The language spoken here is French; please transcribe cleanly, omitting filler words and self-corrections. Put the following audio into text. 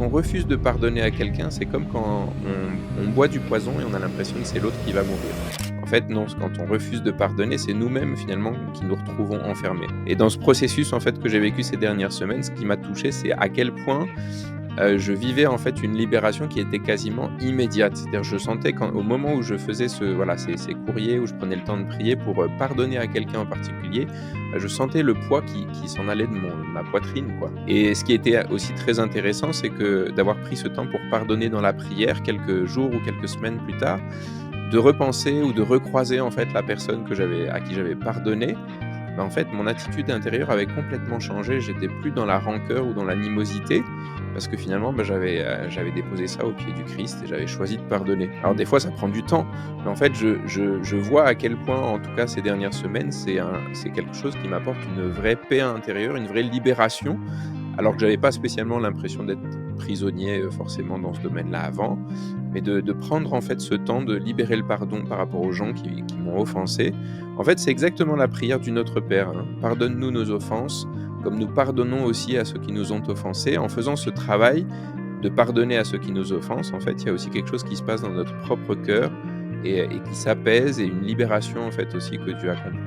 on refuse de pardonner à quelqu'un, c'est comme quand on boit du poison et on a l'impression que c'est l'autre qui va mourir. En fait, non, quand on refuse de pardonner, c'est nous-mêmes finalement qui nous retrouvons enfermés. Et dans ce processus en fait que j'ai vécu ces dernières semaines, ce qui m'a touché, c'est à quel point je vivais en fait une libération qui était quasiment immédiate. C'est-à-dire je sentais quand au moment où je faisais ces courriers, où je prenais le temps de prier pour, pardonner à quelqu'un en particulier, je sentais le poids qui s'en allait de ma poitrine, quoi. Et ce qui était aussi très intéressant, c'est que d'avoir pris ce temps pour pardonner dans la prière quelques jours ou quelques semaines plus tard, de repenser ou de recroiser en fait la personne à qui j'avais pardonné, en fait, mon attitude intérieure avait complètement changé. J'étais plus dans la rancœur ou dans l'animosité parce que finalement, j'avais déposé ça au pied du Christ et j'avais choisi de pardonner. Alors des fois, ça prend du temps, mais en fait, je vois à quel point, en tout cas ces dernières semaines, c'est quelque chose qui m'apporte une vraie paix intérieure, une vraie libération, alors que j'avais pas spécialement l'impression d'être prisonnier, forcément dans ce domaine-là avant, mais de prendre en fait ce temps de libérer le pardon par rapport aux gens qui m'ont offensé. En fait, c'est exactement la prière du Notre Père, hein. Pardonne-nous nos offenses, comme nous pardonnons aussi à ceux qui nous ont offensés. En faisant ce travail de pardonner à ceux qui nous offensent, en fait, il y a aussi quelque chose qui se passe dans notre propre cœur et qui s'apaise et une libération, en fait, aussi que Dieu accomplit.